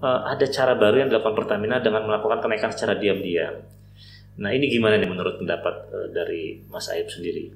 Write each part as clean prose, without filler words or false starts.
ada cara baru yang dilakukan Pertamina dengan melakukan kenaikan secara diam-diam. Nah, ini gimana nih menurut pendapat dari Mas Ayub sendiri?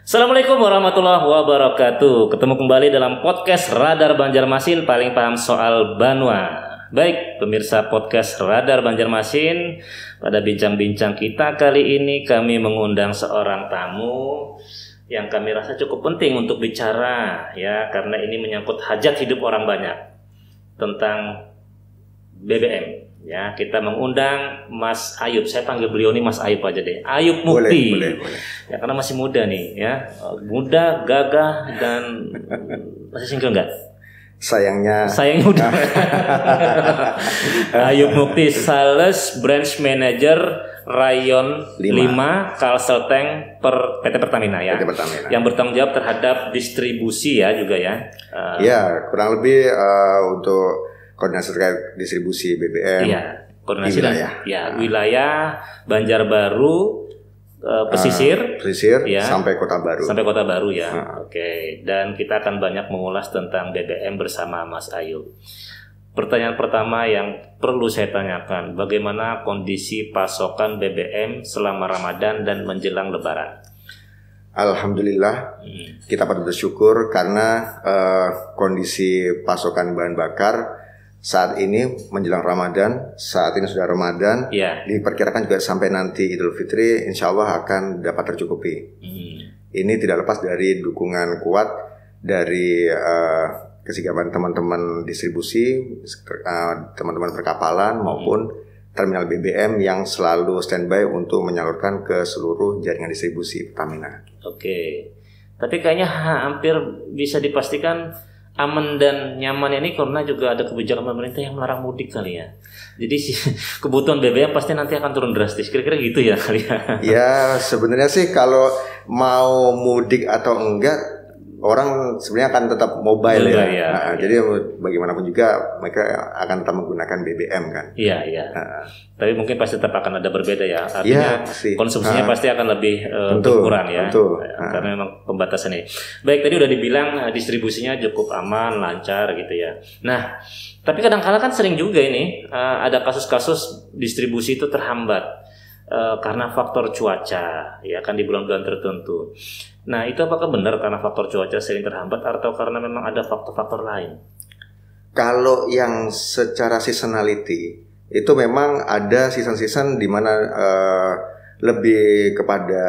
Assalamualaikum warahmatullahi wabarakatuh. Ketemu kembali dalam podcast Radar Banjarmasin, paling paham soal Banua. Baik, pemirsa podcast Radar Banjarmasin, pada bincang-bincang kita kali ini kami mengundang seorang tamu yang kami rasa cukup penting untuk bicara, ya, karena ini menyangkut hajat hidup orang banyak tentang BBM. Ya, kita mengundang Mas Ayub. Saya panggil beliau ini Mas Ayub aja deh. Ayub Mukti. Boleh. Ya, karena masih muda nih, ya. Muda, gagah, dan masih single nggak? Sayangnya udah. Ayub Mukti, Sales Branch Manager Rayon 5 Kalselteng PT Pertamina, ya. PT Pertamina. Yang bertanggung jawab terhadap distribusi, ya, juga, ya. Ya, kurang lebih untuk koordinasi terkait distribusi BBM. Iya, koordinasi wilayah. Wilayah Banjarbaru, pesisir, ya, sampai Kota Baru. Sampai Kota Baru, ya. Oke. Dan kita akan banyak mengulas tentang BBM bersama Mas Ayub. Pertanyaan pertama yang perlu saya tanyakan, bagaimana kondisi pasokan BBM selama Ramadan dan menjelang Lebaran? Alhamdulillah, kita patut bersyukur karena kondisi pasokan bahan bakar saat ini menjelang Ramadan, saat ini sudah Ramadan, diperkirakan juga sampai nanti Idul Fitri, insya Allah akan dapat tercukupi. Ini tidak lepas dari dukungan kuat dari kesigapan teman-teman distribusi, teman-teman perkapalan maupun terminal BBM yang selalu standby untuk menyalurkan ke seluruh jaringan distribusi Pertamina. Oke, tapi kayaknya hampir bisa dipastikan aman dan nyaman ini karena juga ada kebijakan pemerintah yang melarang mudik kali ya. Jadi kebutuhan BBM pasti nanti akan turun drastis. Kira-kira gitu ya kali ya. Ya, sebenarnya sih kalau mau mudik atau enggak, orang sebenarnya akan tetap mobile ya. Jadi bagaimanapun juga mereka akan tetap menggunakan BBM kan. Iya. Tapi mungkin pasti tetap akan ada berbeda ya. Artinya konsumsinya pasti akan lebih berkurang ya. Karena memang pembatasan ini. Baik, tadi udah dibilang distribusinya cukup aman, lancar gitu ya. Nah, tapi kadang-kala kan sering juga ini ada kasus-kasus distribusi itu terhambat karena faktor cuaca, ya kan, di bulan-bulan tertentu. Nah, itu apakah benar karena faktor cuaca sering terhambat atau karena memang ada faktor-faktor lain? Kalau yang secara seasonality itu memang ada season-season di mana lebih kepada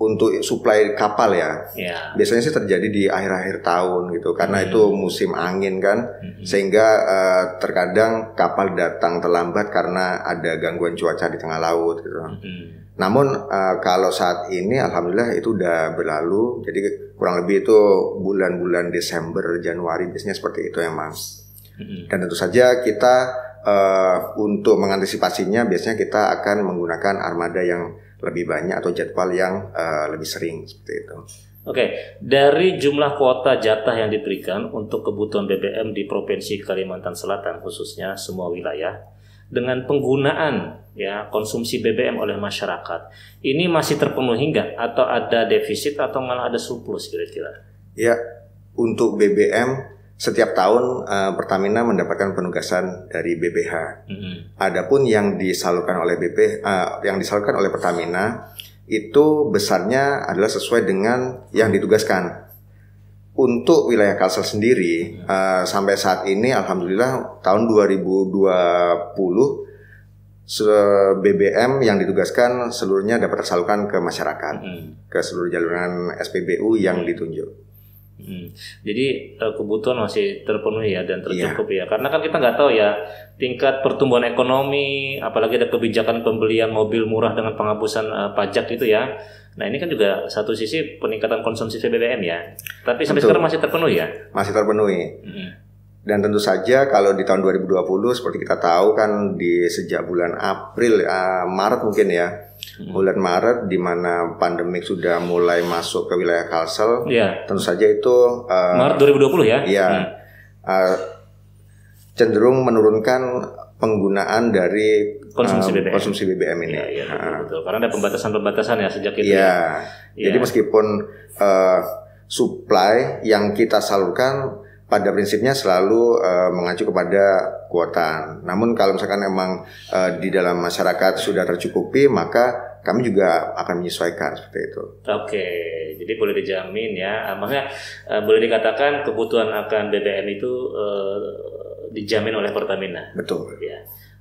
untuk suplai kapal ya. Biasanya sih terjadi di akhir-akhir tahun gitu, karena itu musim angin kan, sehingga terkadang kapal datang terlambat karena ada gangguan cuaca di tengah laut gitu. Namun kalau saat ini alhamdulillah itu udah berlalu, jadi kurang lebih itu bulan-bulan Desember, Januari biasanya seperti itu ya Mas. Dan tentu saja kita untuk mengantisipasinya biasanya kita akan menggunakan armada yang lebih banyak atau jadwal yang lebih sering seperti itu. Oke, dari jumlah kuota jatah yang diberikan untuk kebutuhan BBM di Provinsi Kalimantan Selatan khususnya semua wilayah, dengan penggunaan ya konsumsi BBM oleh masyarakat, ini masih terpenuhi nggak atau ada defisit atau malah ada surplus kira-kira? Ya, untuk BBM setiap tahun Pertamina mendapatkan penugasan dari BPH. Adapun yang disalurkan oleh Pertamina itu besarnya adalah sesuai dengan yang ditugaskan. Untuk wilayah Kalsel sendiri sampai saat ini alhamdulillah tahun 2020 BBM yang ditugaskan seluruhnya dapat tersalurkan ke masyarakat, ke seluruh jaluran SPBU yang ditunjuk. Jadi kebutuhan masih terpenuhi ya dan tercukupi ya. Karena kan kita nggak tahu ya tingkat pertumbuhan ekonomi, apalagi ada kebijakan pembelian mobil murah dengan penghapusan pajak itu ya. Nah ini kan juga satu sisi peningkatan konsumsi BBM ya. Tapi sampai sekarang masih terpenuhi ya? Masih terpenuhi. Dan tentu saja kalau di tahun 2020 seperti kita tahu kan di sejak bulan April, Maret mungkin ya, bulan Maret di mana pandemik sudah mulai masuk ke wilayah Kalsel, tentu saja itu Maret 2020 ya, cenderung menurunkan penggunaan dari konsumsi BBM ini. Betul. Karena ada pembatasan-pembatasan ya sejak itu. Jadi meskipun supply yang kita salurkan pada prinsipnya selalu mengacu kepada kuota. Namun kalau misalkan memang di dalam masyarakat sudah tercukupi, maka kami juga akan menyesuaikan seperti itu. Oke, jadi boleh dijamin ya, makanya boleh dikatakan kebutuhan akan BBM itu dijamin oleh Pertamina. Betul.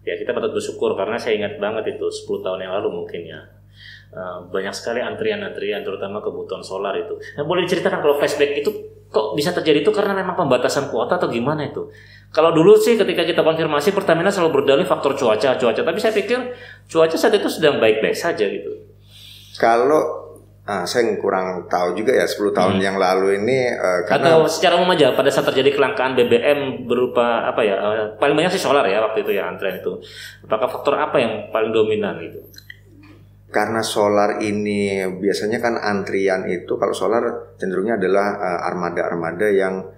Ya kita patut bersyukur karena saya ingat banget itu 10 tahun yang lalu mungkin ya. Banyak sekali antrian-antrian terutama kebutuhan solar itu. Nah, boleh diceritakan kalau flashback itu kok bisa terjadi itu karena memang pembatasan kuota atau gimana itu? Kalau dulu sih ketika kita konfirmasi Pertamina selalu berdalih faktor cuaca, tapi saya pikir cuaca saat itu sedang baik-baik saja gitu. Kalau saya kurang tahu juga ya 10 tahun yang lalu ini karena atau secara umum aja pada saat terjadi kelangkaan BBM berupa apa ya, paling banyak sih solar ya waktu itu ya antrean itu. Apakah faktor apa yang paling dominan gitu? Karena solar ini biasanya kan antrian itu kalau solar cenderungnya adalah armada-armada yang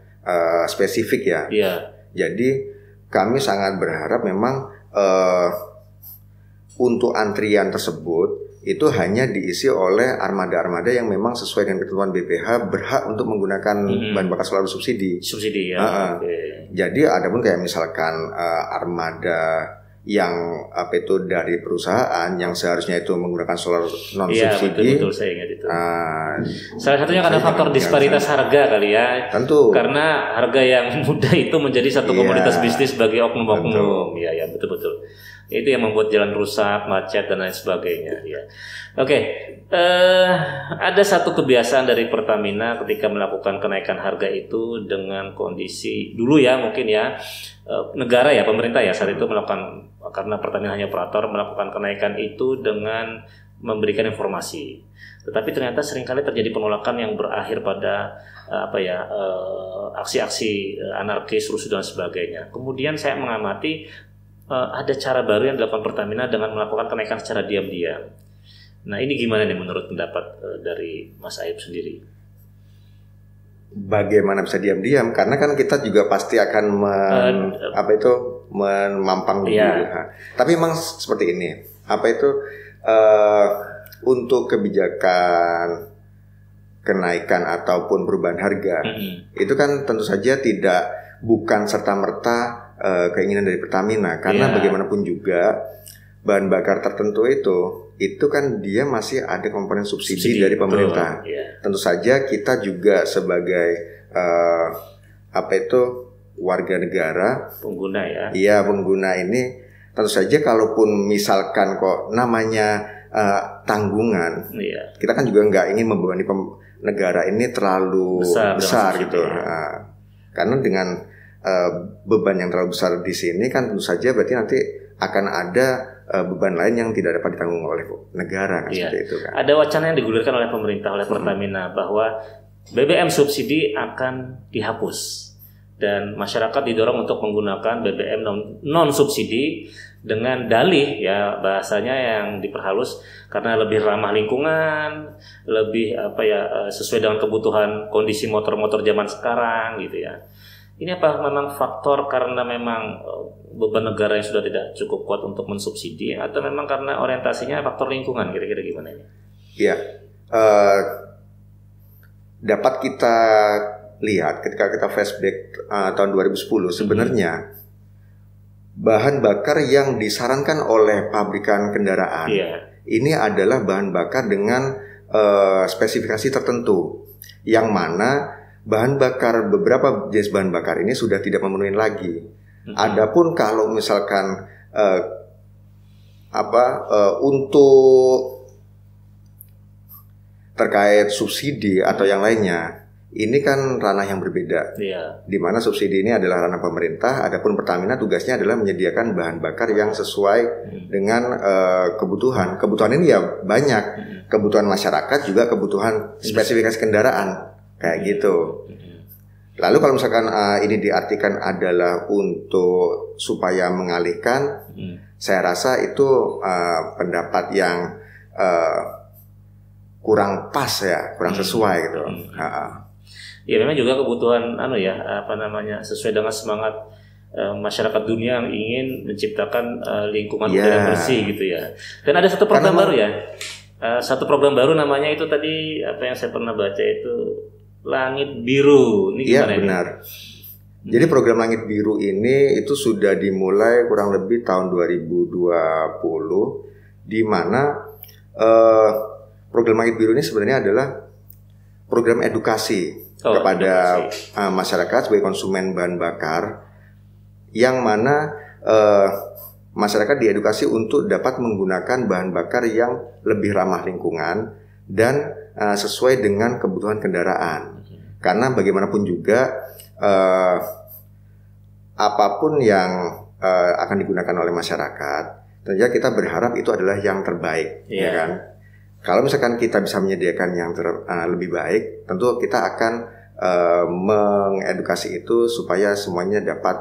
spesifik ya. Jadi kami sangat berharap memang untuk antrian tersebut itu hanya diisi oleh armada-armada yang memang sesuai dengan ketentuan BPH berhak untuk menggunakan bahan bakar solar subsidi. Jadi adapun kayak misalkan armada yang itu dari perusahaan yang seharusnya itu menggunakan solar non subsidi. Betul, saya ingat itu. Salah satunya karena faktor disparitas harga kali ya. Tentu. Karena harga yang mudah itu menjadi satu komoditas bisnis bagi oknum-oknum. Iya, betul. Itu yang membuat jalan rusak, macet dan lain sebagainya. Ada satu kebiasaan dari Pertamina ketika melakukan kenaikan harga itu dengan kondisi dulu ya mungkin ya negara ya pemerintah ya saat itu melakukan, karena Pertamina hanya operator, melakukan kenaikan itu dengan memberikan informasi. Tetapi ternyata seringkali terjadi penolakan yang berakhir pada aksi-aksi anarkis, rusuh dan sebagainya. Kemudian saya mengamati ada cara baru yang dilakukan Pertamina dengan melakukan kenaikan secara diam-diam. Nah ini gimana nih menurut pendapat dari Mas Aib sendiri? Bagaimana bisa diam-diam? Karena kan kita juga pasti akan memampang dulu. Tapi memang seperti ini. Untuk kebijakan kenaikan ataupun perubahan harga itu kan tentu saja bukan serta-merta keinginan dari Pertamina, karena bagaimanapun juga bahan bakar tertentu itu kan dia masih ada komponen subsidi dari pemerintah. Tentu saja kita juga sebagai warga negara, pengguna pengguna ini tentu saja kalaupun misalkan kok namanya tanggungan, kita kan juga nggak ingin membebani negara ini terlalu besar gitu. Karena dengan beban yang terlalu besar di sini kan tentu saja berarti nanti akan ada beban lain yang tidak dapat ditanggung oleh negara kan, seperti itu kan. Ada wacana yang digulirkan oleh pemerintah, oleh Pertamina bahwa BBM subsidi akan dihapus dan masyarakat didorong untuk menggunakan BBM non subsidi dengan dalih ya bahasanya yang diperhalus karena lebih ramah lingkungan, lebih sesuai dengan kebutuhan kondisi motor-motor zaman sekarang gitu ya. Ini apa memang faktor karena memang beban negara yang sudah tidak cukup kuat untuk mensubsidi atau memang karena orientasinya faktor lingkungan, kira-kira gimana ini? Iya, dapat kita lihat ketika kita flashback tahun 2010 sebenarnya bahan bakar yang disarankan oleh pabrikan kendaraan ini adalah bahan bakar dengan spesifikasi tertentu yang mana bahan bakar beberapa jenis bahan bakar ini sudah tidak memenuhi lagi. Adapun kalau misalkan untuk terkait subsidi atau yang lainnya, ini kan ranah yang berbeda. Di mana subsidi ini adalah ranah pemerintah, adapun Pertamina tugasnya adalah menyediakan bahan bakar yang sesuai dengan kebutuhan. Kebutuhan ini ya banyak, kebutuhan masyarakat juga kebutuhan spesifikasi kendaraan. Kayak gitu. Lalu kalau misalkan ini diartikan adalah untuk supaya mengalihkan, saya rasa itu pendapat yang kurang pas ya, kurang sesuai gitu. Ya memang juga kebutuhan sesuai dengan semangat masyarakat dunia yang ingin menciptakan lingkungan udara yang bersih gitu ya. Dan ada satu program baru ya. Satu program baru namanya itu tadi apa yang saya pernah baca itu Langit Biru. Ini gimana benar. Jadi program Langit Biru ini itu sudah dimulai kurang lebih tahun 2020, di mana program Langit Biru ini sebenarnya adalah program edukasi kepada masyarakat sebagai konsumen bahan bakar, yang mana masyarakat diedukasi untuk dapat menggunakan bahan bakar yang lebih ramah lingkungan dan sesuai dengan kebutuhan kendaraan. Karena bagaimanapun juga apapun yang akan digunakan oleh masyarakat, tentunya kita berharap itu adalah yang terbaik, ya kan? Kalau misalkan kita bisa menyediakan yang lebih baik, tentu kita akan mengedukasi itu supaya semuanya dapat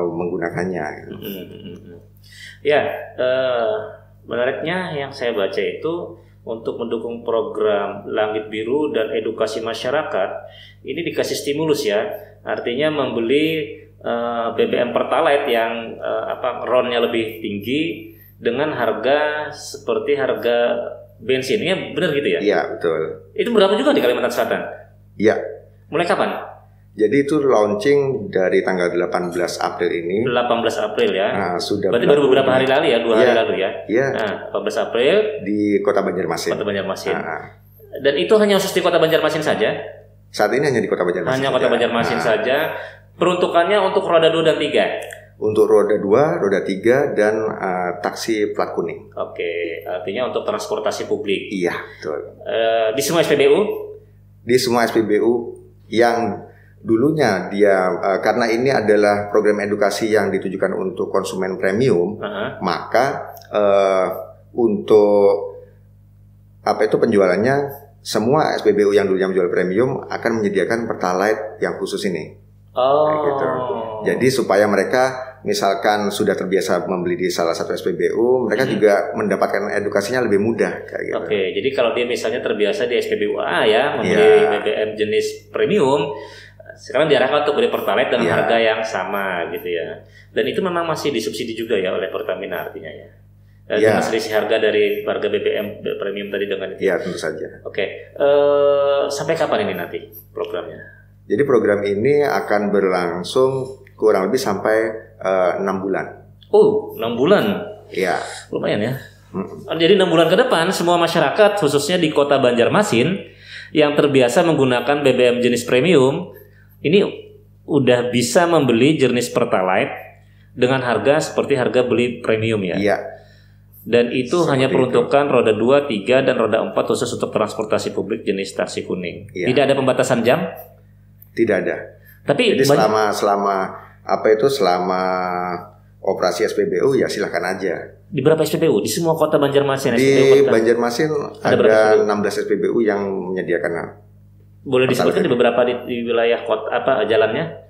menggunakannya. Ya, menariknya yang saya baca itu untuk mendukung program Langit Biru dan edukasi masyarakat, ini dikasih stimulus ya, artinya membeli BBM Pertalite yang RON-nya lebih tinggi dengan harga seperti harga bensin, ya benar gitu ya? Iya betul. Itu berapa juga di Kalimantan Selatan? Iya. Mulai kapan? Jadi itu launching dari tanggal 18 April ini. 18 April ya. Nah, sudah. Berarti baru beberapa hari lalu ya, 2 hari lalu ya. Iya. Nah, 18 April di Kota Banjarmasin. Kota Banjarmasin. Dan itu hanya khusus di Kota Banjarmasin saja? Saat ini hanya di Kota Banjarmasin. Hanya Kota Banjarmasin saja. Peruntukannya untuk roda 2 dan 3. Untuk roda 2, roda 3 dan taksi plat kuning. Oke, artinya untuk transportasi publik. Iya, betul. Di semua SPBU? Di semua SPBU yang dulunya dia karena ini adalah program edukasi yang ditujukan untuk konsumen premium, maka untuk penjualannya semua SPBU yang dulunya menjual premium akan menyediakan Pertalite yang khusus ini. Gitu. Jadi supaya mereka misalkan sudah terbiasa membeli di salah satu SPBU, mereka juga mendapatkan edukasinya lebih mudah kayak gitu. Oke, jadi kalau dia misalnya terbiasa di SPBU A ya membeli BBM jenis premium, sekarang diarahkan untuk beli Pertalite dengan harga yang sama gitu ya. Dan itu memang masih disubsidi juga ya oleh Pertamina artinya ya. Dengan selisih harga dari harga BBM premium tadi dengan itu. Iya, tentu saja. Oke, sampai kapan ini nanti programnya? Jadi program ini akan berlangsung kurang lebih sampai 6 bulan. Oh, 6 bulan? Iya. Lumayan ya. Jadi 6 bulan ke depan semua masyarakat khususnya di Kota Banjarmasin yang terbiasa menggunakan BBM jenis premium ini udah bisa membeli jenis Pertalite dengan harga seperti harga beli premium ya. Iya. Dan itu hanya peruntukan roda 2, 3 dan roda 4 khusus untuk transportasi publik jenis taksi kuning. Iya. Tidak ada pembatasan jam? Tidak ada. Tapi jadi selama operasi SPBU ya silakan aja. Di berapa SPBU? Di semua Kota Banjarmasin? Di Banjarmasin ada 16 SPBU yang menyediakan. Boleh disebutkan di beberapa di wilayah kota jalannya?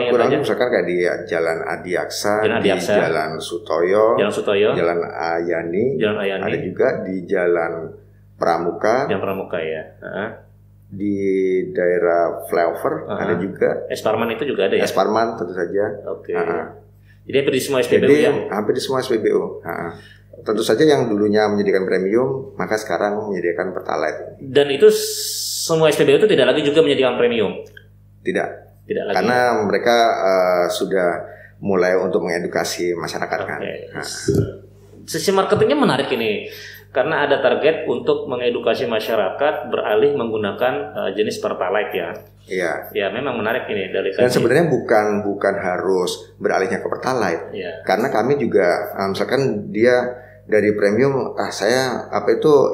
Kurang lebih misalkan kayak di Jalan Adiaksa, di Jalan Sutoyo, Jalan Ayani, ada juga di Jalan Pramuka. Jalan Pramuka ya. Di daerah Flyover ada juga. Esparman itu juga ada ya? Esparman tentu saja. Oke. Jadi hampir di semua SPBU ya? Hampir di semua SPBU. Tentu saja yang dulunya menyediakan premium, maka sekarang menyediakan Pertalite. Dan itu semua SPBU itu tidak lagi juga menyediakan premium? Tidak lagi. Karena mereka sudah mulai untuk mengedukasi masyarakat kan. Sisi marketingnya menarik ini. Karena ada target untuk mengedukasi masyarakat beralih menggunakan jenis Pertalite ya. Iya. Ya memang menarik ini dari. Dan sebenarnya bukan harus beralihnya ke Pertalite. Iya. Karena kami juga misalkan dia dari premium, saya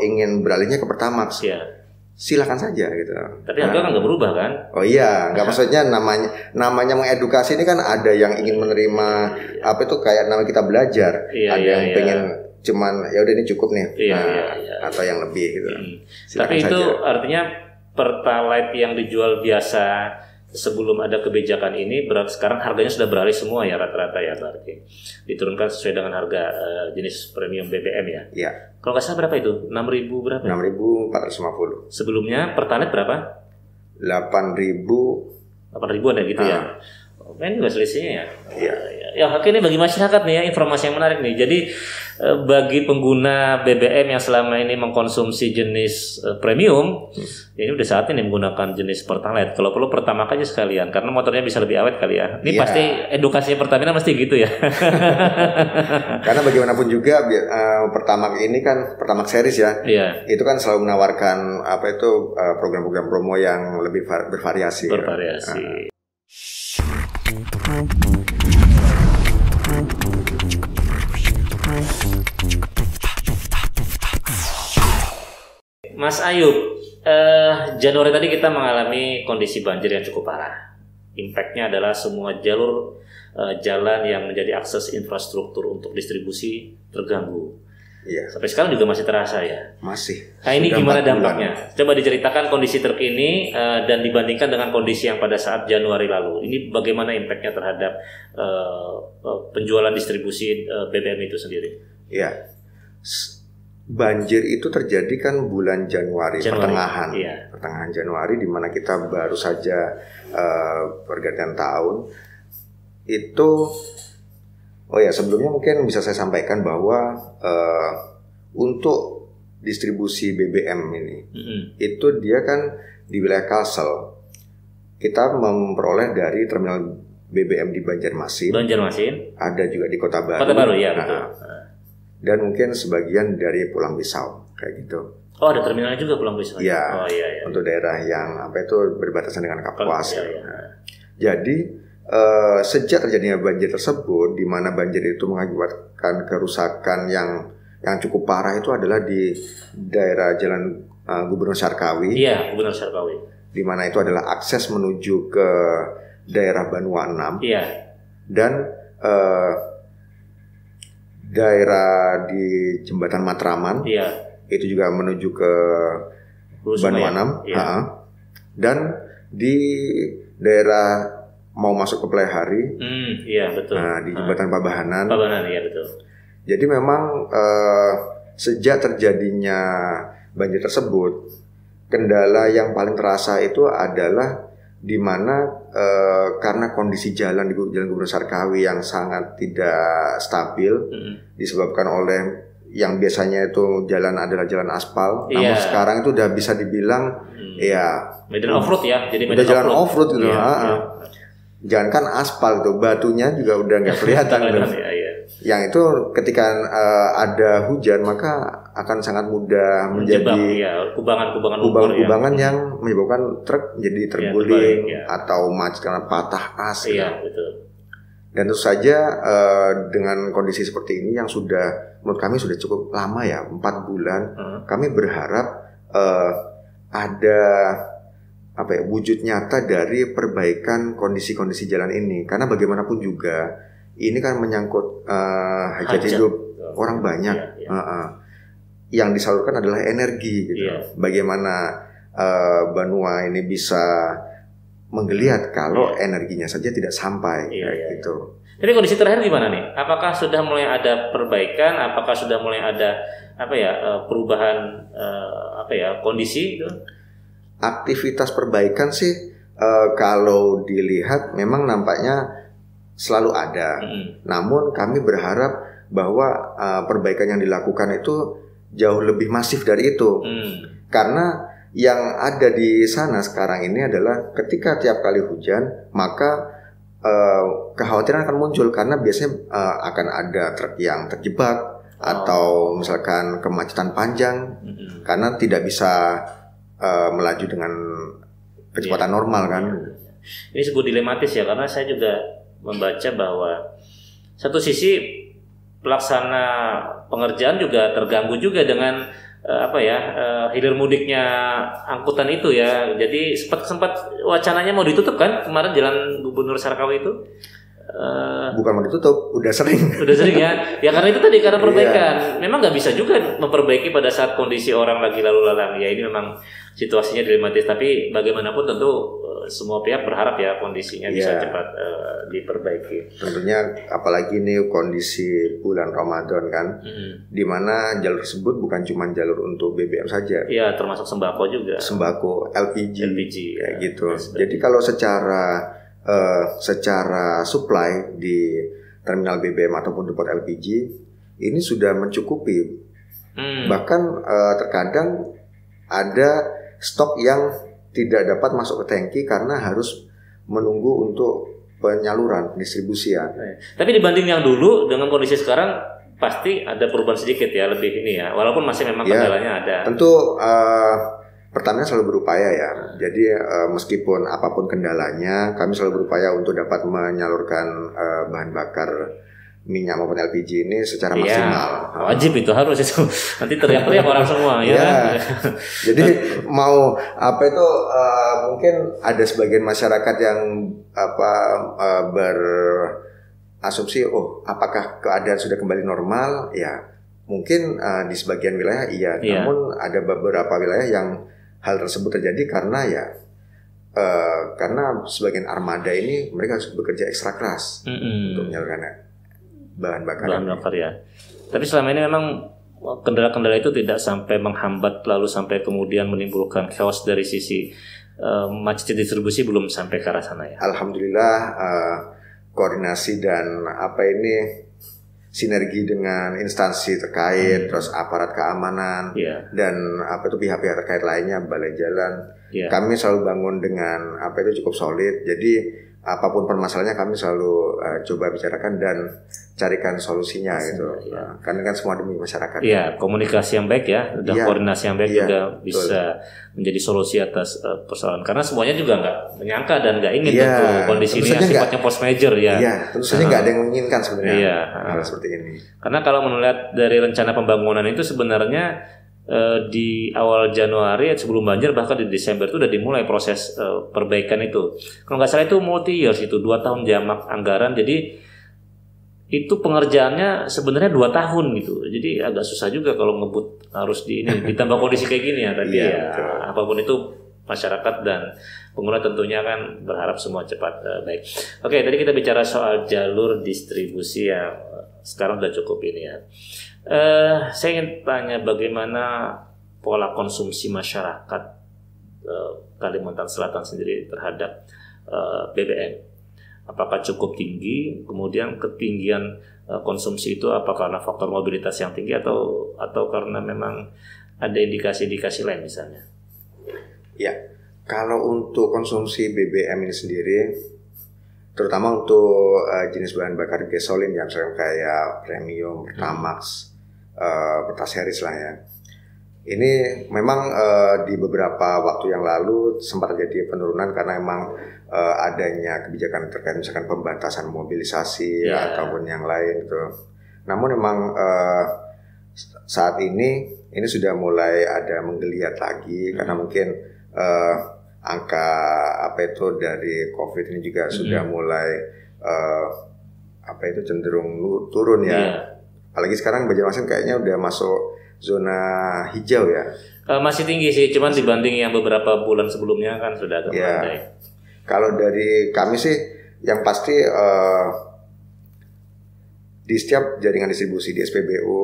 ingin beralihnya ke Pertamax. Iya. Silakan saja gitu. Tapi harga kan nggak berubah kan? Oh iya, nggak maksudnya namanya mengedukasi ini kan ada yang ingin menerima kayak nama kita belajar, ada yang pengen cuman ya udah ini cukup nih, atau yang lebih gitu. Tapi itu artinya Pertalite yang dijual biasa sebelum ada kebijakan ini sekarang harganya sudah beralih semua ya rata-rata ya berarti diturunkan sesuai dengan harga jenis premium BBM ya. Iya. Kalau nggak salah berapa itu? 6.000 berapa? 6.450. Sebelumnya Pertalite berapa? 8.000 ada gitu ya. Kan juga selisihnya ya. Iya. Ya, oke, ini bagi masyarakat nih ya informasi yang menarik nih. Jadi bagi pengguna BBM yang selama ini mengkonsumsi jenis premium, ini udah saatnya nih menggunakan jenis Pertalite. Kalau perlu Pertamax aja sekalian karena motornya bisa lebih awet kali ya. Ini pasti edukasinya Pertamina mesti gitu ya. Karena bagaimanapun juga Pertamax ini kan Pertamax series ya. Iya. Itu kan selalu menawarkan program-program promo yang lebih bervariasi. Bervariasi. Mas Ayub, Januari tadi kita mengalami kondisi banjir yang cukup parah. Impactnya adalah semua jalur jalan yang menjadi akses infrastruktur untuk distribusi terganggu. Iya. Sampai sekarang juga masih terasa ya. Masih. Nah ini gimana dampaknya? Coba diceritakan kondisi terkini dan dibandingkan dengan kondisi yang pada saat Januari lalu. Ini bagaimana impactnya terhadap penjualan distribusi BBM itu sendiri? Iya. Banjir itu terjadi kan bulan Januari. Pertengahan Januari, di mana kita baru saja pergantian tahun. Itu, sebelumnya mungkin bisa saya sampaikan bahwa untuk distribusi BBM ini, itu dia kan di wilayah Kalsel. Kita memperoleh dari terminal BBM di Banjarmasin. Ada juga di Kota Baru. Kota Baru ya, betul. Dan mungkin sebagian dari Pulang Pisau kayak gitu. Oh, ada terminalnya juga Pulang Pisau. Ya, untuk daerah yang berbatasan dengan Kapuas. Jadi sejak terjadinya banjir tersebut, di mana banjir itu mengakibatkan kerusakan yang cukup parah, itu adalah di daerah Jalan Gubernur Syarkawi. Iya, Gubernur Syarkawi. Di mana itu adalah akses menuju ke daerah Banua 6. Iya. Dan daerah di Jembatan Matraman, itu juga menuju ke Banua 6, dan di daerah mau masuk ke Playhari, betul. Nah, di Jembatan Pabahanan, iya betul. Jadi memang sejak terjadinya banjir tersebut, kendala yang paling terasa itu adalah di mana karena kondisi jalan di Jalan Gubernur Syarkawi yang sangat tidak stabil, disebabkan oleh yang biasanya itu jalan adalah jalan aspal, namun sekarang itu udah bisa dibilang medan off-road ya, jadi udah jalan off-road gitu. Jangankan aspal itu, batunya juga udah nggak kelihatan gitu. Yang itu ketika ada hujan maka akan sangat mudah menjadi kubangan yang menyebabkan truk jadi terguling atau macet karena patah as. Betul. Dan tentu saja dengan kondisi seperti ini yang sudah menurut kami sudah cukup lama ya, 4 bulan, kami berharap ada wujud nyata dari perbaikan kondisi-kondisi jalan ini, karena bagaimanapun juga ini kan menyangkut hajat hidup orang banyak. Yang disalurkan adalah energi gitu. Bagaimana Banua ini bisa menggeliat kalau energinya saja tidak sampai gitu. Jadi kondisi terakhir gimana nih? Apakah sudah mulai ada perbaikan? Apakah sudah mulai ada perubahan kondisi gitu? Aktivitas perbaikan sih kalau dilihat memang nampaknya selalu ada. Namun kami berharap bahwa perbaikan yang dilakukan itu jauh lebih masif dari itu. Karena yang ada di sana sekarang ini adalah ketika tiap kali hujan, maka kekhawatiran akan muncul karena biasanya akan ada truk yang terjebak atau misalkan kemacetan panjang karena tidak bisa melaju dengan kecepatan normal kan. Ini sebuah dilematis ya, karena saya juga membaca bahwa satu sisi pelaksana pengerjaan juga terganggu juga dengan hilir mudiknya angkutan itu ya. Jadi sempat wacananya mau ditutup kan kemarin Jalan Gubernur Syarkawi itu. Bukan mau ditutup, udah sering ya. Ya karena itu tadi, karena perbaikan. Memang nggak bisa juga memperbaiki pada saat kondisi orang lagi lalu lalang. Ya ini memang situasinya dilematis. Tapi bagaimanapun tentu semua pihak berharap ya kondisinya bisa cepat diperbaiki. Tentunya apalagi ini kondisi bulan Ramadan kan, di mana jalur tersebut bukan cuma jalur untuk BBM saja. Iya, termasuk sembako juga. Sembako, LPG kayak gitu. Yes, jadi kalau secara supply di terminal BBM ataupun depot LPG ini sudah mencukupi. Bahkan terkadang ada stok yang tidak dapat masuk ke tangki karena harus menunggu untuk penyaluran distribusian. Tapi dibanding yang dulu dengan kondisi sekarang pasti ada perubahan sedikit ya, lebih ini ya. Walaupun masih memang kendalanya ada. Tentu Pertamina selalu berupaya ya. Jadi meskipun apapun kendalanya, kami selalu berupaya untuk dapat menyalurkan bahan bakar minyak maupun LPG ini secara maksimal. Wajib itu, harus itu. Nanti teriak-teriak orang semua ya. Jadi mau apa itu mungkin ada sebagian masyarakat yang berasumsi apakah keadaan sudah kembali normal? Ya, mungkin di sebagian wilayah iya. Namun ada beberapa wilayah yang hal tersebut terjadi karena karena sebagian armada ini mereka harus bekerja ekstra keras untuk menyalurkan bahan bakar ya. Tapi selama ini memang kendala-kendala itu tidak sampai menghambat lalu sampai kemudian menimbulkan chaos dari sisi macet distribusi, belum sampai ke arah sana ya. Alhamdulillah koordinasi dan sinergi dengan instansi terkait, terus aparat keamanan dan pihak-pihak terkait lainnya, balai jalan. Kami selalu bangun dengan cukup solid. Jadi apapun permasalahannya kami selalu coba bicarakan dan carikan solusinya gitu. Karena kan semua demi masyarakat. Iya, komunikasi yang baik ya, dan koordinasi yang baik juga bisa menjadi solusi atas persoalan. Karena semuanya juga nggak menyangka dan nggak ingin tentu kondisi ini yang sifatnya force major ya. Iya, tentu saja nggak ada yang menginginkan sebenarnya hal seperti ini. Karena kalau melihat dari rencana pembangunan itu sebenarnya di awal Januari sebelum banjir, bahkan di Desember itu udah dimulai proses perbaikan itu. Kalau nggak salah itu multi years, itu 2 tahun jamak anggaran. Jadi itu pengerjaannya sebenarnya 2 tahun gitu. Jadi agak susah juga kalau ngebut harus ditambah kondisi kayak gini ya tadi apapun itu masyarakat dan pengguna tentunya kan berharap semua cepat baik. Oke, tadi kita bicara soal jalur distribusi yang sekarang udah cukup ini ya. Saya ingin tanya bagaimana pola konsumsi masyarakat Kalimantan Selatan sendiri terhadap BBM. Apakah cukup tinggi? Kemudian ketinggian konsumsi itu apakah karena faktor mobilitas yang tinggi atau karena memang ada indikasi-indikasi lain misalnya? Ya, kalau untuk konsumsi BBM ini sendiri, terutama untuk jenis bahan bakar gasolin yang kayak premium, Pertamax, Pertaseris lah ya. Ini memang di beberapa waktu yang lalu sempat terjadi penurunan karena memang adanya kebijakan terkait misalkan pembatasan mobilisasi ataupun yang lain gitu. Namun memang saat ini sudah mulai ada menggeliat lagi karena mungkin angka dari COVID ini juga sudah mulai cenderung turun ya. Apalagi sekarang Banjarmasin kayaknya udah masuk zona hijau ya. Masih tinggi sih, cuman dibanding yang beberapa bulan sebelumnya kan sudah agak melandai. Kalau dari kami sih yang pasti di setiap jaringan distribusi di SPBU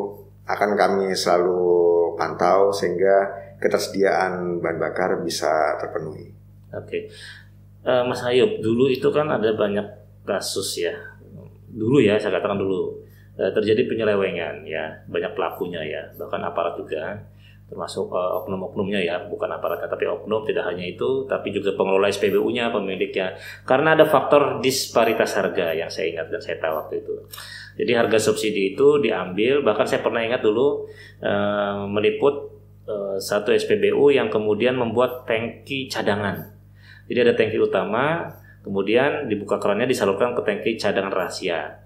akan kami selalu pantau sehingga ketersediaan bahan bakar bisa terpenuhi. Oke. Mas Ayub, dulu itu kan ada banyak kasus ya. Dulu ya, saya katakan dulu. Terjadi penyelewengan ya, banyak pelakunya ya, bahkan aparat juga, termasuk oknum-oknumnya ya, bukan aparatnya tapi oknum. Tidak hanya itu, tapi juga pengelola SPBU-nya, pemiliknya, karena ada faktor disparitas harga yang saya ingat dan saya tahu waktu itu. Jadi harga subsidi itu diambil, bahkan saya pernah ingat dulu meliput satu SPBU yang kemudian membuat tangki cadangan. Jadi ada tangki utama, kemudian dibuka kerannya disalurkan ke tangki cadangan rahasia.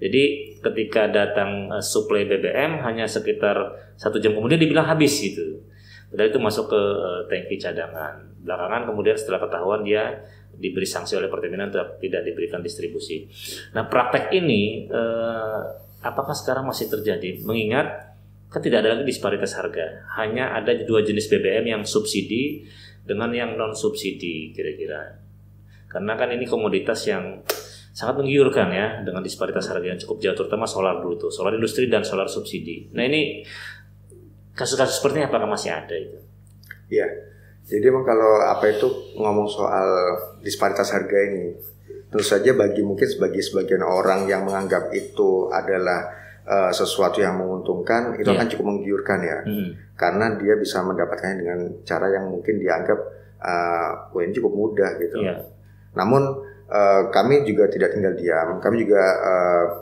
Jadi ketika datang suplai BBM hanya sekitar 1 jam kemudian dibilang habis gitu. Padahal itu masuk ke tangki cadangan. Belakangan kemudian setelah ketahuan dia diberi sanksi oleh Pertamina untuk tidak diberikan distribusi. Nah, praktek ini apakah sekarang masih terjadi? Mengingat kan tidak ada lagi disparitas harga. Hanya ada 2 jenis BBM yang subsidi dengan yang non subsidi kira-kira? Karena kan ini komoditas yang sangat menggiurkan ya, dengan disparitas harga yang cukup jauh, terutama solar dulu tuh, solar industri dan solar subsidi. Nah ini kasus-kasus seperti ini apakah masih ada itu? Iya, jadi emang kalau apa itu ngomong soal disparitas harga ini, tentu saja bagi sebagian orang yang menganggap itu adalah sesuatu yang menguntungkan, itu akan cukup menggiurkan ya, karena dia bisa mendapatkannya dengan cara yang mungkin dianggap ini cukup mudah gitu. Namun kami juga tidak tinggal diam, kami juga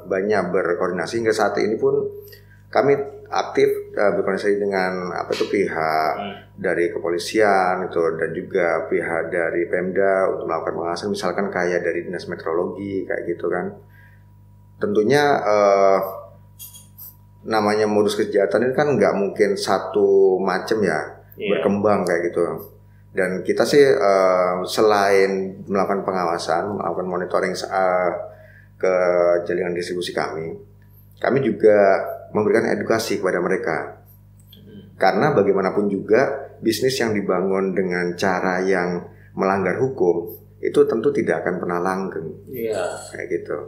banyak berkoordinasi hingga saat ini pun kami aktif berkoordinasi dengan pihak dari kepolisian itu dan juga pihak dari Pemda untuk melakukan pengawasan, misalkan kayak dari Dinas Meteorologi kayak gitu kan. Tentunya namanya modus kejahatan ini kan nggak mungkin satu macam ya, berkembang kayak gitu. Dan kita sih selain melakukan pengawasan, melakukan monitoring ke jaringan distribusi kami juga memberikan edukasi kepada mereka. Karena bagaimanapun juga bisnis yang dibangun dengan cara yang melanggar hukum itu tentu tidak akan pernah langgeng. Kayak gitu.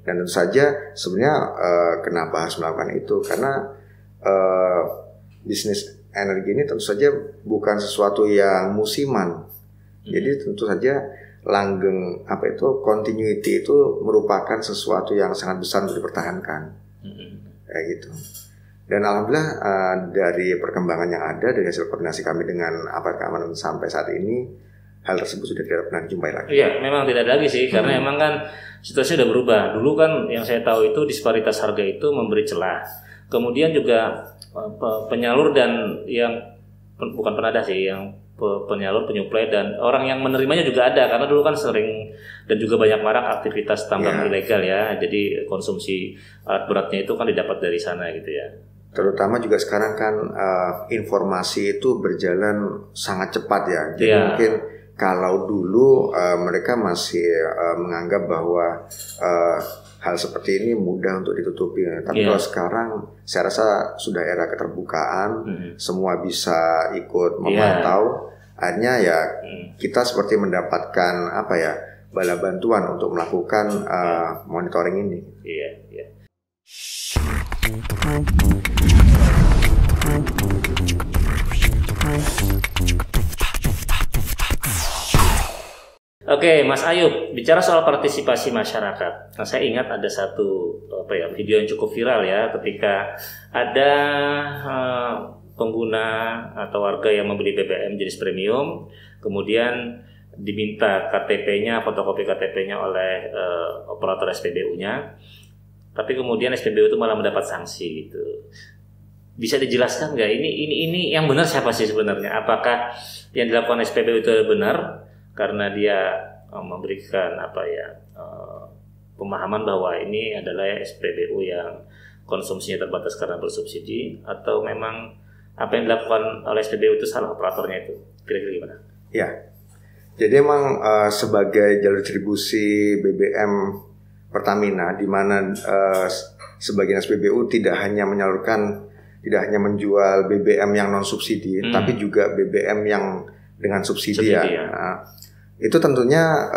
Dan tentu saja sebenarnya kenapa harus melakukan itu? Karena bisnis energi ini tentu saja bukan sesuatu yang musiman. Jadi tentu saja langgeng continuity itu merupakan sesuatu yang sangat besar untuk dipertahankan. Kayak gitu. Dan alhamdulillah dari perkembangan yang ada dari hasil koordinasi kami dengan aparat keamanan sampai saat ini, hal tersebut sudah tidak pernah dijumpai lagi. Iya, memang tidak ada lagi sih, karena memang kan situasi sudah berubah. Dulu kan yang saya tahu itu disparitas harga itu memberi celah. Kemudian juga penyalur dan yang bukan penadah sih, yang penyalur, penyuplai dan orang yang menerimanya juga ada, karena dulu kan sering dan juga banyak marak aktivitas tambang ilegal ya. Jadi konsumsi alat beratnya itu kan didapat dari sana gitu ya. Terutama juga sekarang kan informasi itu berjalan sangat cepat ya. Jadi mungkin kalau dulu mereka masih menganggap bahwa hal seperti ini mudah untuk ditutupi. Tapi kalau sekarang saya rasa sudah era keterbukaan, semua bisa ikut memantau. Akhirnya ya kita seperti mendapatkan bala bantuan untuk melakukan monitoring ini. Oke, Mas Ayub, bicara soal partisipasi masyarakat. Nah, saya ingat ada satu video yang cukup viral ya, ketika ada pengguna atau warga yang membeli BBM jenis premium, kemudian diminta KTP-nya, fotokopi KTP-nya oleh operator SPBU-nya, tapi kemudian SPBU itu malah mendapat sanksi gitu. Bisa dijelaskan nggak ini yang benar siapa sih sebenarnya? Apakah yang dilakukan SPBU itu benar karena dia memberikan pemahaman bahwa ini adalah SPBU yang konsumsinya terbatas karena bersubsidi, atau memang apa yang dilakukan oleh SPBU itu salah operatornya itu? Kira-kira gimana? Ya, jadi emang sebagai jalur distribusi BBM Pertamina, di mana sebagian SPBU tidak hanya menjual BBM yang non subsidi, tapi juga BBM yang dengan subsidi ya. Nah, itu tentunya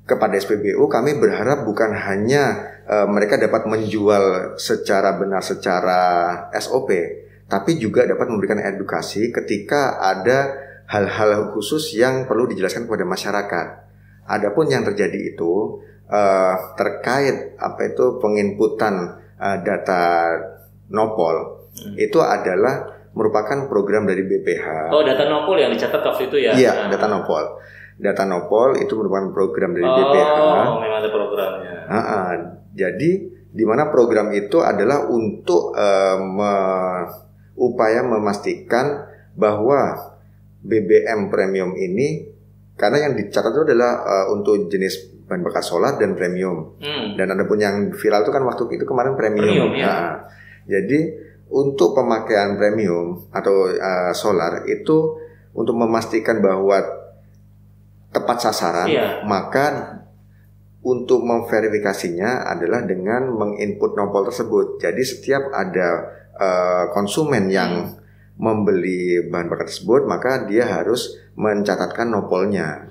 kepada SPBU kami berharap bukan hanya mereka dapat menjual secara benar secara SOP, tapi juga dapat memberikan edukasi ketika ada hal-hal khusus yang perlu dijelaskan kepada masyarakat. Adapun yang terjadi itu terkait penginputan data nopol, itu adalah merupakan program dari BPH. Oh, data nopol yang dicatat waktu itu ya? Iya, data nopol. Data nopol itu merupakan program dari BPH. Oh, memang ada programnya. Jadi di mana program itu adalah untuk upaya memastikan bahwa BBM premium ini, karena yang dicatat itu adalah untuk jenis bahan bakar solar dan premium. Dan ada pun yang viral itu kan waktu itu kemarin premium. Ya. Jadi untuk pemakaian premium atau solar itu untuk memastikan bahwa tepat sasaran, maka untuk memverifikasinya adalah dengan menginput nopol tersebut. Jadi setiap ada konsumen yang membeli bahan bakar tersebut, maka dia harus mencatatkan nopolnya.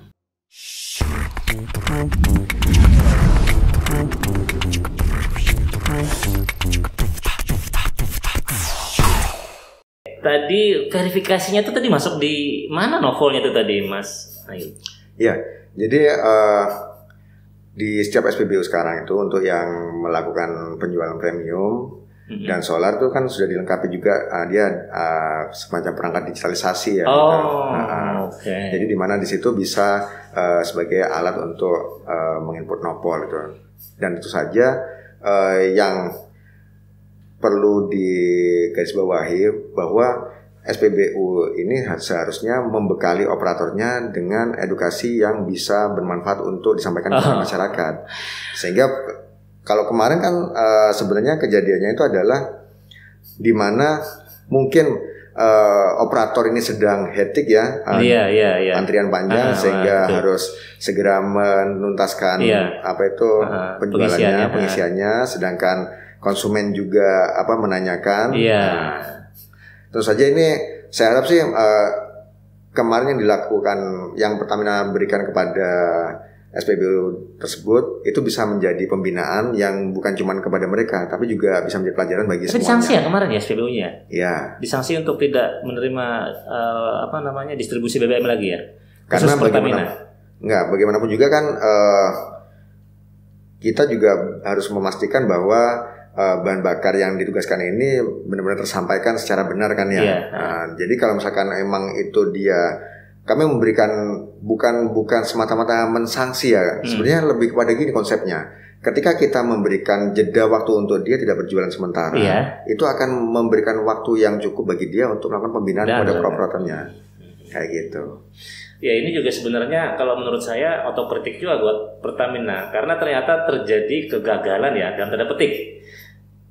Tadi verifikasinya itu tadi masuk di mana nopolnya itu tadi, Mas Ayu? Ya, jadi di setiap SPBU sekarang itu untuk yang melakukan penjualan premium dan solar itu kan sudah dilengkapi juga dia semacam perangkat digitalisasi ya. Okay. Jadi di mana di situ bisa sebagai alat untuk menginput nopol itu. Dan itu saja yang perlu digarisbawahi bahwa SPBU ini seharusnya membekali operatornya dengan edukasi yang bisa bermanfaat untuk disampaikan kepada masyarakat. Sehingga kalau kemarin kan sebenarnya kejadiannya itu adalah di mana mungkin operator ini sedang hektik ya, antrian panjang sehingga harus segera menuntaskan penjualannya, pengisiannya, sedangkan konsumen juga menanyakan. Tentu saja ini saya harap sih kemarin yang dilakukan, yang Pertamina berikan kepada SPBU tersebut itu bisa menjadi pembinaan yang bukan cuma kepada mereka, tapi juga bisa menjadi pelajaran bagi semuanya. Disanksi ya kemarin ya SPBU-nya? Iya. Disanksi untuk tidak menerima distribusi BBM lagi ya? Karena bagaimanapun juga kan kita juga harus memastikan bahwa bahan bakar yang ditugaskan ini benar-benar tersampaikan secara benar kan ya. Jadi kalau misalkan emang itu kami memberikan bukan semata-mata mensanksi ya. Sebenarnya lebih kepada gini konsepnya. Ketika kita memberikan jeda waktu untuk dia tidak berjualan sementara, itu akan memberikan waktu yang cukup bagi dia untuk melakukan pembinaan kepada operatornya. Kayak gitu. Ya ini juga sebenarnya kalau menurut saya otokritik juga buat Pertamina, karena ternyata terjadi kegagalan ya dalam tanda petik.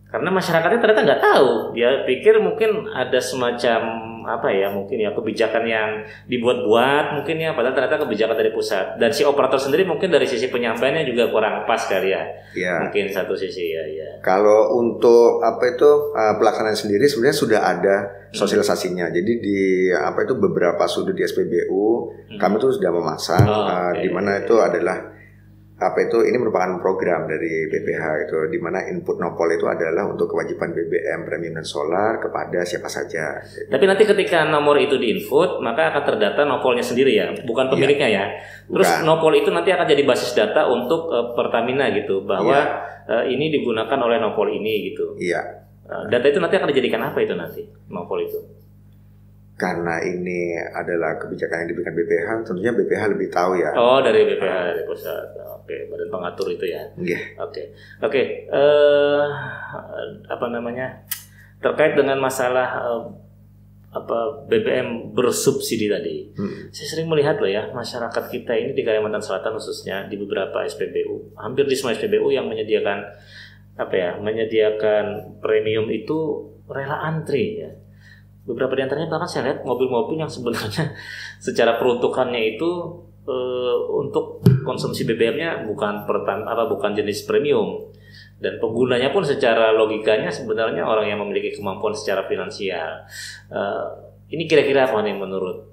Karena masyarakatnya ternyata nggak tahu, dia pikir mungkin ada semacam mungkin kebijakan yang dibuat-buat mungkin ya, padahal ternyata kebijakan dari pusat. Dan si operator sendiri mungkin dari sisi penyampaiannya juga kurang pas kali ya. Mungkin satu sisi ya. Kalau untuk pelaksanaan sendiri sebenarnya sudah ada sosialisasinya. Jadi di beberapa sudut di SPBU kami tuh sudah memasang di mana itu adalah ini merupakan program dari BPH itu, di mana input nopol itu adalah untuk kewajiban BBM premium dan solar kepada siapa saja. Tapi nanti ketika nomor itu diinput, maka akan terdata nopolnya sendiri ya, bukan pemiliknya ya. Terus nopol itu nanti akan jadi basis data untuk Pertamina gitu, bahwa ini digunakan oleh nopol ini gitu. Data itu nanti akan dijadikan apa itu nanti nopol itu? Karena ini adalah kebijakan yang diberikan BPH, tentunya BPH lebih tahu ya. Oh, dari BPH, dari pusat. Oke, badan pengatur itu ya. Oke. Terkait dengan masalah BBM bersubsidi tadi. Saya sering melihat loh ya, masyarakat kita ini di Kalimantan Selatan khususnya di beberapa SPBU, hampir di semua SPBU yang menyediakan premium itu rela antri ya. Beberapa di antaranya bahkan saya lihat mobil-mobil yang sebenarnya secara peruntukannya itu untuk konsumsi BBM-nya bukan jenis premium, dan penggunanya pun secara logikanya sebenarnya orang yang memiliki kemampuan secara finansial. Ini kira-kira apa nih menurut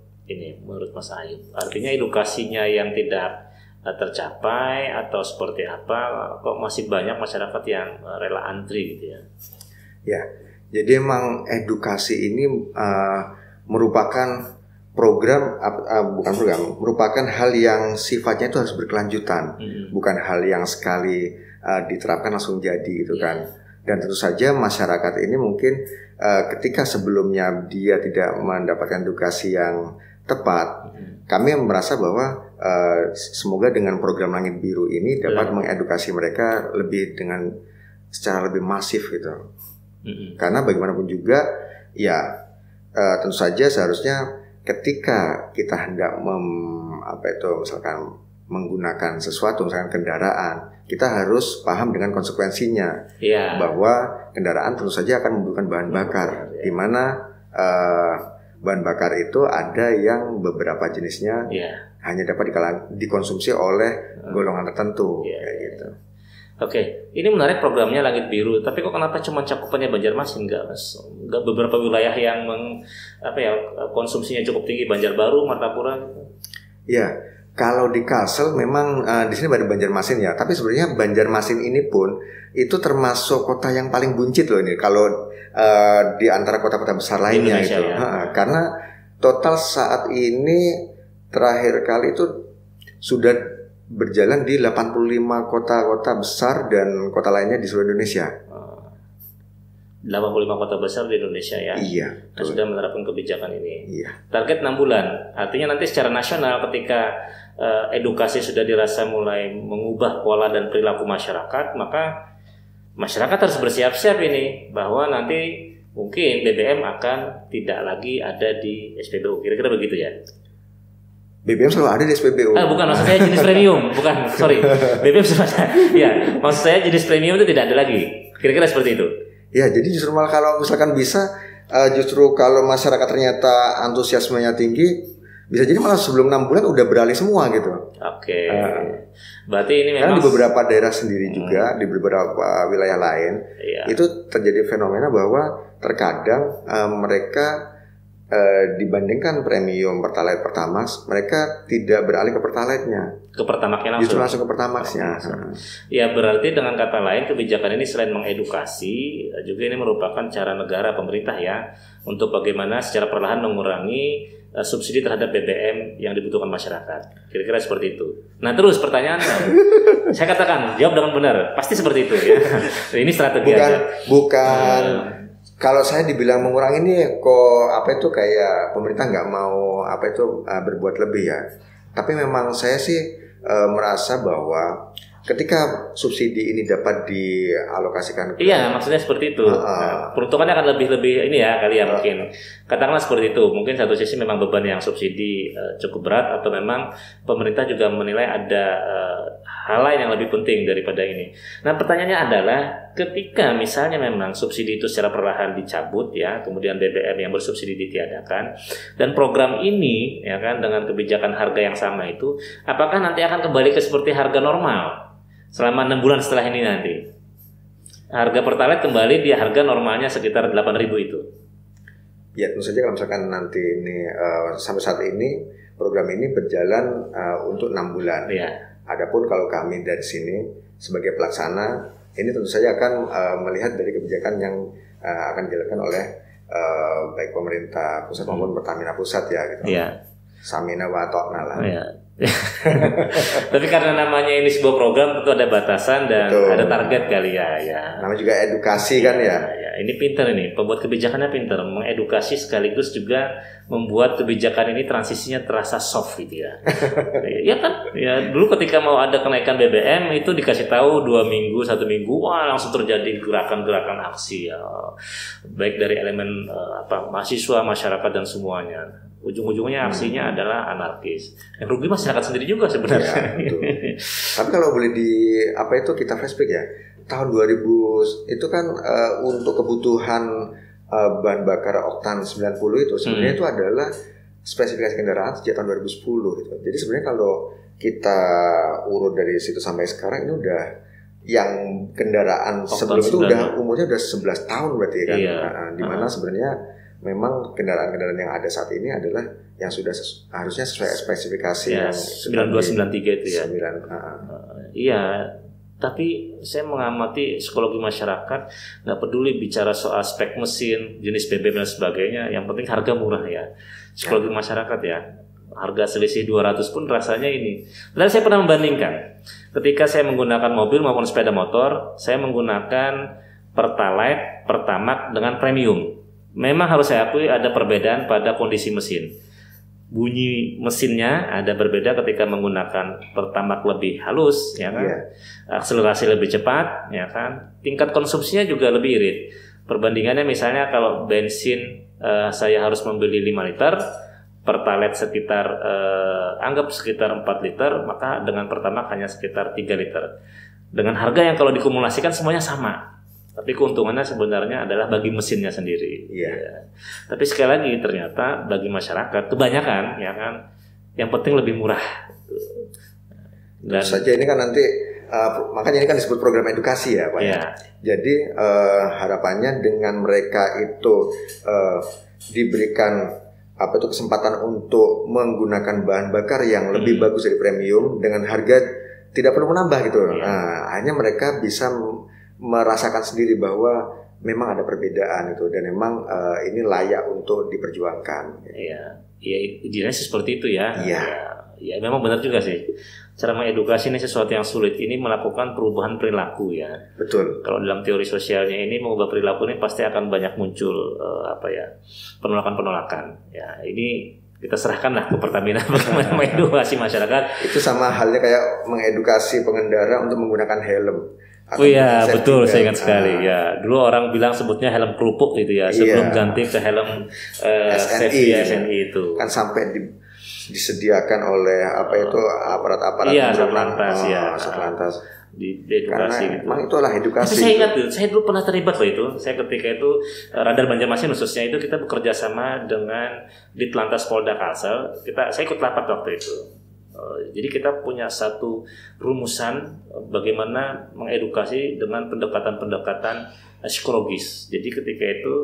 Mas Ayu? Artinya edukasinya yang tidak tercapai atau seperti apa? Kok masih banyak masyarakat yang rela antri gitu ya? Ya. Jadi emang edukasi ini merupakan merupakan hal yang sifatnya itu harus berkelanjutan, bukan hal yang sekali diterapkan langsung jadi gitu kan. Dan tentu saja masyarakat ini mungkin ketika sebelumnya dia tidak mendapatkan edukasi yang tepat, kami merasa bahwa semoga dengan program Langit Biru ini dapat mengedukasi mereka secara lebih masif gitu. Karena bagaimanapun juga tentu saja seharusnya ketika kita hendak misalkan menggunakan sesuatu, misalkan kendaraan, kita harus paham dengan konsekuensinya, bahwa kendaraan tentu saja akan membutuhkan bahan bakar, di mana bahan bakar itu ada yang beberapa jenisnya hanya dapat dikonsumsi oleh golongan tertentu, kayak gitu. Oke, ini menarik programnya Langit Biru. Tapi kok kenapa cuma cakupannya Banjarmasin, nggak beberapa wilayah yang konsumsinya cukup tinggi, Banjarbaru, Martapura? Iya, kalau di Kalsel memang di sini ada Banjarmasin ya. Tapi sebenarnya Banjarmasin ini pun itu termasuk kota yang paling buncit loh ini. Kalau di antara kota-kota besar lainnya itu, ya. Karena total saat ini terakhir kali itu sudah berjalan di 85 kota-kota besar dan kota lainnya di seluruh Indonesia. 85 kota besar di Indonesia ya. Iya. Sudah menerapkan kebijakan ini. Iya. Target 6 bulan. Artinya nanti secara nasional ketika edukasi sudah dirasa mulai mengubah pola dan perilaku masyarakat, maka masyarakat harus bersiap-siap ini bahwa nanti mungkin BBM akan tidak lagi ada di SPBU. Kira-kira begitu ya. BBM selalu ada di SPBU. Bukan, maksud saya jenis premium. Bukan, sorry. BBM selalu ada. Ya, maksud saya jenis premium itu tidak ada lagi. Kira-kira seperti itu. Ya, jadi justru malah kalau misalkan bisa, justru kalau masyarakat ternyata antusiasmenya tinggi, bisa jadi malah sebelum 6 bulan udah beralih semua gitu. Oke. Berarti ini memang karena di beberapa daerah sendiri juga, di beberapa wilayah lain, itu terjadi fenomena bahwa terkadang mereka dibandingkan premium Pertalite Pertamax, mereka tidak beralih ke Pertalite-nya. Ke Pertamax-nya justru langsung ke Pertamax-nya. Ya, berarti dengan kata lain kebijakan ini selain mengedukasi, juga ini merupakan cara negara, pemerintah ya, untuk bagaimana secara perlahan mengurangi subsidi terhadap BBM yang dibutuhkan masyarakat. Kira-kira seperti itu. Nah, terus pertanyaannya, saya katakan jawab dengan benar, pasti seperti itu ya. Ini strategi bukan. Kalau saya dibilang mengurangi ini kok kayak pemerintah nggak mau berbuat lebih ya. Tapi memang saya sih merasa bahwa ketika subsidi ini dapat dialokasikan ke... Iya, maksudnya seperti itu. Peruntukannya akan lebih ini ya kali ya mungkin. Katakanlah seperti itu. Mungkin satu sisi memang beban yang subsidi cukup berat, atau memang pemerintah juga menilai ada hal lain yang lebih penting daripada ini. Nah, pertanyaannya adalah ketika misalnya memang subsidi itu secara perlahan dicabut ya, kemudian BBM yang bersubsidi ditiadakan, dan program ini ya kan dengan kebijakan harga yang sama itu, apakah nanti akan kembali ke seperti harga normal selama 6 bulan setelah ini nanti? Harga Pertalite kembali di harga normalnya sekitar 8.000 itu. Ya, tentu saja kalau misalkan nanti ini sampai saat ini program ini berjalan untuk 6 bulan. Iya. Adapun kalau kami dari sini sebagai pelaksana, ini tentu saja akan melihat dari kebijakan yang akan dijalankan oleh baik pemerintah pusat maupun Pertamina pusat ya gitu. Iya. Samina wa ta'na lah. Iya. Tapi karena namanya ini sebuah program, tentu ada batasan dan ada target kali ya. Namanya juga edukasi kan ya. Ini pintar ini, pembuat kebijakannya pintar, mengedukasi sekaligus juga membuat kebijakan ini transisinya terasa soft gitu ya. Ya kan, ya dulu ketika mau ada kenaikan BBM itu dikasih tahu 2 minggu, 1 minggu, wah langsung terjadi gerakan-gerakan aksi ya, baik dari elemen mahasiswa, masyarakat dan semuanya. Ujung-ujungnya aksinya adalah anarkis. Yang rugi masyarakat sendiri juga sebenarnya. Ya, tapi kalau boleh kita flashback ya, tahun 2000 itu kan untuk kebutuhan bahan bakar oktan 90 itu sebenarnya itu adalah spesifikasi kendaraan sejak tahun 2010 gitu. Jadi sebenarnya kalau kita urut dari situ sampai sekarang ini udah yang kendaraan sebelum itu udah umurnya udah 11 tahun berarti kan. Iya. Dimana sebenarnya memang kendaraan-kendaraan yang ada saat ini adalah yang sudah harusnya sesuai spesifikasi ya, yang 9293 itu ya. 9. Iya, tapi saya mengamati psikologi masyarakat, nggak peduli bicara soal spek mesin, jenis BBM dan sebagainya, yang penting harga murah ya. Psikologi masyarakat ya. Harga selisih 200 pun rasanya ini. Dan saya pernah membandingkan. Ketika saya menggunakan mobil maupun sepeda motor, saya menggunakan Pertalite, Pertamax dengan premium. Memang harus saya akui ada perbedaan pada kondisi mesin. Bunyi mesinnya ada berbeda ketika menggunakan Pertamax lebih halus, ya kan? Akselerasi lebih cepat, ya kan? Tingkat konsumsinya juga lebih irit. Perbandingannya misalnya kalau bensin saya harus membeli 5 liter, Pertalite sekitar anggap sekitar 4 liter, maka dengan Pertamax hanya sekitar 3 liter. Dengan harga yang kalau dikumulasikan semuanya sama. Tapi keuntungannya sebenarnya adalah bagi mesinnya sendiri. Ya. Tapi sekali lagi ternyata bagi masyarakat kebanyakan ya kan yang penting lebih murah. Dan saja ini kan nanti makanya ini kan disebut program edukasi ya Pak. Jadi harapannya dengan mereka itu diberikan kesempatan untuk menggunakan bahan bakar yang lebih bagus dari premium dengan harga tidak perlu menambah gitu. Nah, akhirnya mereka bisa merasakan sendiri bahwa memang ada perbedaan itu dan memang ini layak untuk diperjuangkan. Iya, idealnya seperti itu ya. Ya, memang benar juga sih. Cara mengedukasi ini sesuatu yang sulit. Ini melakukan perubahan perilaku ya. Betul. Kalau dalam teori sosialnya ini mengubah perilaku ini pasti akan banyak muncul penolakan-penolakan. Ya, ini kita serahkanlah ke Pertamina bagaimana mengedukasi masyarakat. Itu sama halnya kayak mengedukasi pengendara untuk menggunakan helm. Oh iya, betul, saya ingat sekali. Ya, dulu orang bilang sebutnya helm kerupuk gitu ya, sebelum ganti ke helm safety SNI itu. Kan sampai disediakan oleh aparat-aparat Satlantas di edukasi gitu. Memang itulah edukasi. Tapi saya ingat tuh, saya dulu pernah terlibat loh itu. Saya ketika itu Radar Banjarmasin khususnya itu kita bekerja sama dengan Ditlantas Polda Kalsel. Saya ikut rapat waktu itu. Jadi kita punya satu rumusan bagaimana mengedukasi dengan pendekatan-pendekatan psikologis. Jadi ketika itu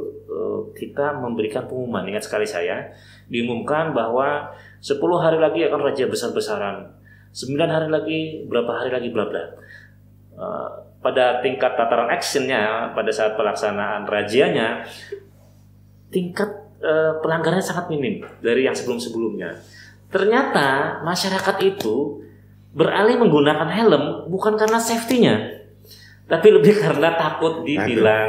kita memberikan pengumuman, ingat sekali saya, diumumkan bahwa 10 hari lagi akan razia besar-besaran, 9 hari lagi, berapa hari lagi, bla bla. Pada tingkat tataran actionnya, pada saat pelaksanaan razianya, tingkat pelanggarannya sangat minim dari yang sebelum-sebelumnya. Ternyata masyarakat itu beralih menggunakan helm bukan karena safety-nya, tapi lebih karena takut ditilang.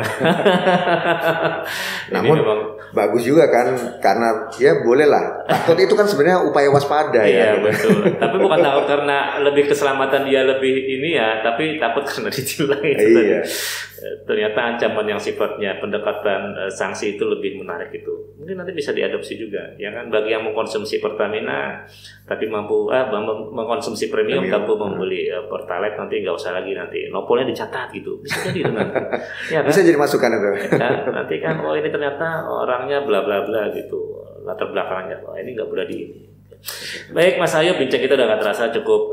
Namun memang bagus juga kan, karena ya boleh lah. Takut itu kan sebenarnya upaya waspada ya. Iya betul. Tapi bukan takut karena lebih keselamatan dia lebih ini ya, tapi takut karena ditilang itu. Iya. Ternyata ancaman yang sifatnya pendekatan sanksi itu lebih menarik itu. Mungkin nanti bisa diadopsi juga. Ya kan, bagi yang mengkonsumsi Pertamina tapi mampu mengkonsumsi premium mampu membeli Pertalite, nanti nggak usah lagi nanti nopolnya dicatat gitu. Bisa jadi itu nanti. Ya, kan? Bisa jadi masukan itu. Ya, nanti kan ini ternyata orangnya bla bla bla gitu. Latar belakangnya ini nggak boleh di ini. Baik Mas Ayu, bincang kita udah gak terasa cukup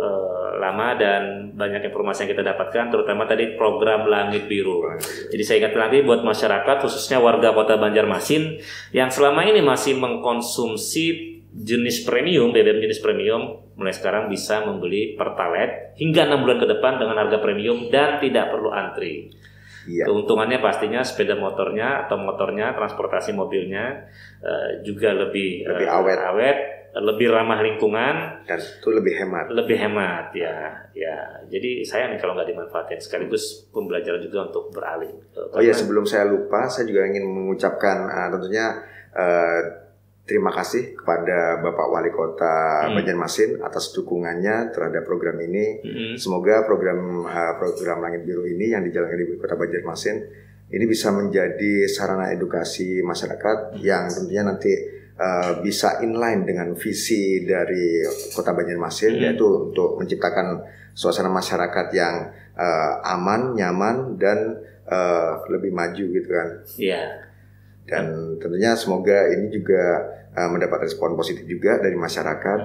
lama dan banyak informasi yang kita dapatkan, terutama tadi program Langit Biru. Jadi saya ingat lagi buat masyarakat khususnya warga Kota Banjarmasin yang selama ini masih mengkonsumsi jenis premium, BBM jenis premium, mulai sekarang bisa membeli Pertalite hingga 6 bulan ke depan dengan harga premium dan tidak perlu antri. Keuntungannya pastinya sepeda motornya atau motornya, transportasi mobilnya juga lebih awet, lebih ramah lingkungan dan itu lebih hemat ya. Jadi sayang kalau nggak dimanfaatkan, sekaligus pembelajaran juga untuk beralih. Sebelum saya lupa, saya juga ingin mengucapkan tentunya terima kasih kepada Bapak Wali Kota Banjarmasin atas dukungannya terhadap program ini. Semoga program Langit Biru ini yang dijalankan di Kota Banjarmasin ini bisa menjadi sarana edukasi masyarakat yang tentunya nanti bisa inline dengan visi dari Kota Banjarmasin, yaitu untuk menciptakan suasana masyarakat yang aman, nyaman, dan lebih maju gitu kan. Dan tentunya semoga ini juga mendapat respon positif juga dari masyarakat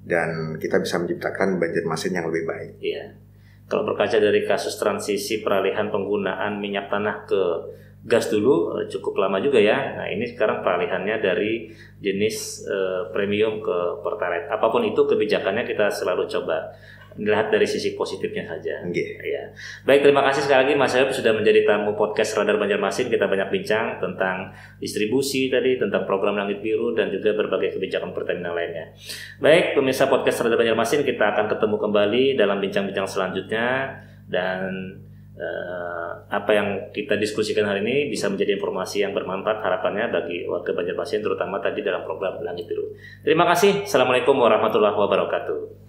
dan kita bisa menciptakan Banjarmasin yang lebih baik. Kalau berkaca dari kasus transisi peralihan penggunaan minyak tanah ke gas dulu cukup lama juga ya. Nah ini sekarang peralihannya dari jenis premium ke Pertalite. Apapun itu kebijakannya kita selalu coba lihat dari sisi positifnya saja. Ya. Baik, terima kasih sekali lagi Mas Ayub sudah menjadi tamu podcast Radar Banjarmasin. Kita banyak bincang tentang distribusi tadi, tentang program Langit Biru dan juga berbagai kebijakan Pertamina lainnya. Baik, pemirsa podcast Radar Banjarmasin, kita akan ketemu kembali dalam bincang-bincang selanjutnya dan apa yang kita diskusikan hari ini bisa menjadi informasi yang bermanfaat harapannya bagi warga Banjarmasin, terutama tadi dalam program Langit Biru. Terima kasih. Assalamualaikum warahmatullahi wabarakatuh.